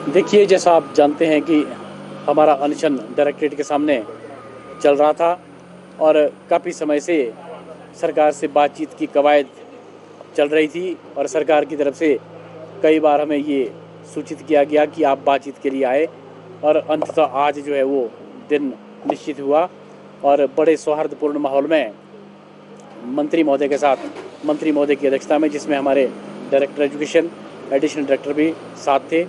देखिए, जैसा आप जानते हैं कि हमारा अनशन डायरेक्टरेट के सामने चल रहा था और काफ़ी समय से सरकार से बातचीत की कवायद चल रही थी और सरकार की तरफ से कई बार हमें ये सूचित किया गया कि आप बातचीत के लिए आए और अंततः आज जो है वो दिन निश्चित हुआ और बड़े सौहार्दपूर्ण माहौल में मंत्री महोदय के साथ, मंत्री महोदय की अध्यक्षता में, जिसमें हमारे डायरेक्टर एजुकेशन, एडिशनल डायरेक्टर भी साथ थे,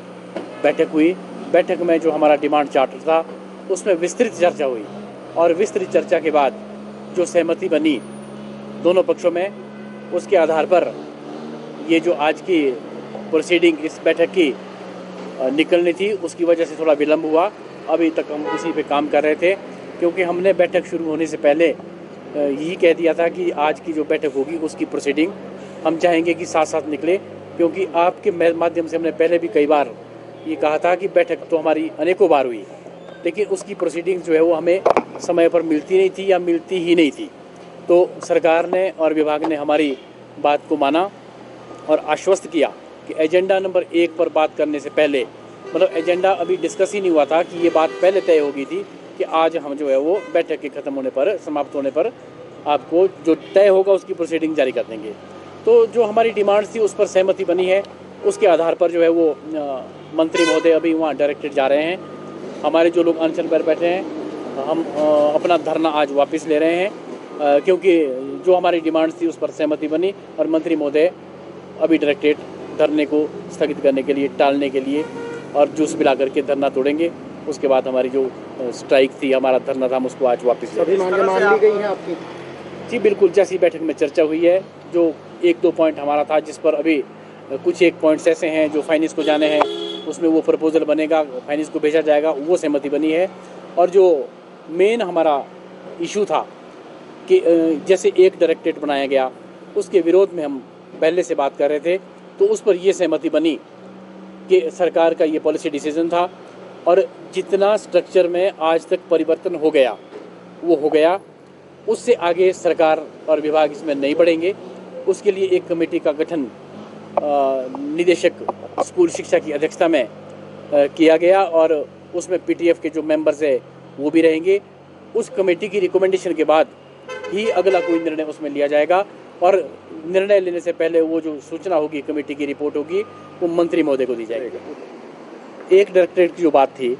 बैठक हुई। बैठक में जो हमारा डिमांड चार्टर था उसमें विस्तृत चर्चा हुई और विस्तृत चर्चा के बाद जो सहमति बनी दोनों पक्षों में, उसके आधार पर ये जो आज की प्रोसीडिंग इस बैठक की निकलनी थी, उसकी वजह से थोड़ा विलम्ब हुआ। अभी तक हम उसी पे काम कर रहे थे क्योंकि हमने बैठक शुरू होने से पहले यही कह दिया था कि आज की जो बैठक होगी उसकी प्रोसीडिंग हम चाहेंगे कि साथ साथ निकले, क्योंकि आपके माध्यम से हमने पहले भी कई बार ये कहा था कि बैठक तो हमारी अनेकों बार हुई, लेकिन उसकी प्रोसीडिंग जो है वो हमें समय पर मिलती नहीं थी या मिलती ही नहीं थी। तो सरकार ने और विभाग ने हमारी बात को माना और आश्वस्त किया कि एजेंडा नंबर 1 पर बात करने से पहले, मतलब एजेंडा अभी डिस्कस ही नहीं हुआ था कि ये बात पहले तय हो गई थी कि आज हम जो है वो बैठक के ख़त्म होने पर, समाप्त होने पर आपको जो तय होगा उसकी प्रोसीडिंग जारी कर देंगे। तो जो हमारी डिमांड्स थी उस पर सहमति बनी है। उसके आधार पर जो है वो मंत्री महोदय अभी वहाँ डायरेक्टरेट जा रहे हैं। हमारे जो लोग अनशन पर बैठे हैं, हम अपना धरना आज वापस ले रहे हैं क्योंकि जो हमारी डिमांड्स थी उस पर सहमति बनी और मंत्री महोदय अभी डायरेक्टरेट धरने को स्थगित करने के लिए, टालने के लिए और जूस पिला करके धरना तोड़ेंगे। उसके बाद हमारी जो स्ट्राइक थी, हमारा धरना था, हम उसको आज वापस ले रहे हैं। सभी मांगे मान ली गई हैं आपकी? जी बिल्कुल, जैसी बैठक में चर्चा हुई है, जो 1-2 पॉइंट हमारा था जिस पर अभी कुछ एक पॉइंट्स ऐसे हैं जो फाइनेंस को जाने हैं, उसमें वो प्रपोजल बनेगा, फाइनेंस को भेजा जाएगा, वो सहमति बनी है। और जो मेन हमारा इशू था कि जैसे एक डायरेक्टरेट बनाया गया, उसके विरोध में हम पहले से बात कर रहे थे, तो उस पर ये सहमति बनी कि सरकार का ये पॉलिसी डिसीजन था और जितना स्ट्रक्चर में आज तक परिवर्तन हो गया वो हो गया, उससे आगे सरकार और विभाग इसमें नहीं बढ़ेंगे। उसके लिए एक कमेटी का गठन निदेशक स्कूल शिक्षा की अध्यक्षता में किया गया और उसमें पीटीएफ के जो मेंबर्स है वो भी रहेंगे। उस कमेटी की रिकमेंडेशन के बाद ही अगला कोई निर्णय उसमें लिया जाएगा और निर्णय लेने से पहले वो जो सूचना होगी, कमेटी की रिपोर्ट होगी, वो मंत्री महोदय को दी जाएगी। एक डायरेक्टरेट की जो बात थी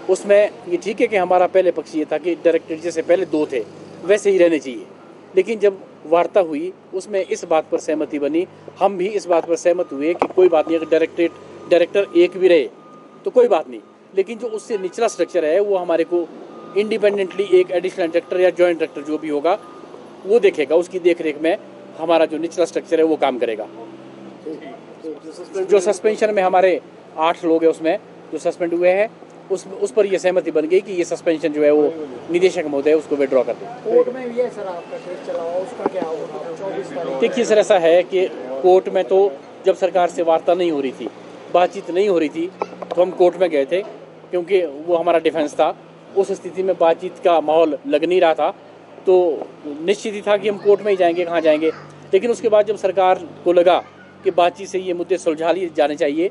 उसमें ये ठीक है कि हमारा पहले पक्ष ये था कि डायरेक्टरेट जैसे पहले 2 थे वैसे ही रहने चाहिए, लेकिन जब वार्ता हुई उसमें इस बात पर सहमति बनी, हम भी इस बात पर सहमत हुए कि कोई बात नहीं, अगर डायरेक्टर एक भी रहे तो कोई बात नहीं, लेकिन जो उससे निचला स्ट्रक्चर है वो हमारे को इंडिपेंडेंटली एक एडिशनल डायरेक्टर या जॉइंट डायरेक्टर जो भी होगा वो देखेगा, उसकी देखरेख में हमारा जो निचला स्ट्रक्चर है वो काम करेगा। जो सस्पेंशन में हमारे 8 लोग हैं उसमें जो सस्पेंड हुए हैं, उस पर यह सहमति बन गई कि ये सस्पेंशन जो है वो निदेशक महोदय उसको विड्रॉ कर दे। कोर्ट में ये सर आपका केस चला हुआ, उसका क्या होगा 24 तारीख? देखिए सर, ऐसा है कि कोर्ट में तो जब सरकार से वार्ता नहीं हो रही थी, बातचीत नहीं हो रही थी, तो हम कोर्ट में गए थे क्योंकि वो हमारा डिफेंस था। उस स्थिति में बातचीत का माहौल लग नहीं रहा था, तो निश्चित ही था कि हम कोर्ट में ही जाएंगे, कहाँ जाएंगे। लेकिन उसके बाद जब सरकार को लगा कि बातचीत से ये मुद्दे सुलझा लिए जाने चाहिए,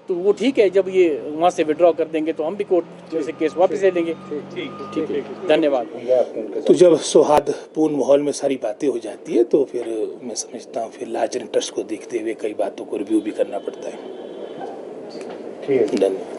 तो वो ठीक है, जब ये वहाँ से विड्रॉ कर देंगे तो हम भी कोर्ट से केस वापस ले लेंगे। ठीक है, धन्यवाद। तो जब सौहार्दपूर्ण माहौल में सारी बातें हो जाती है तो फिर मैं समझता हूँ फिर लार्जर इंटरेस्ट को देखते हुए कई बातों को रिव्यू भी करना पड़ता है। धन्यवाद।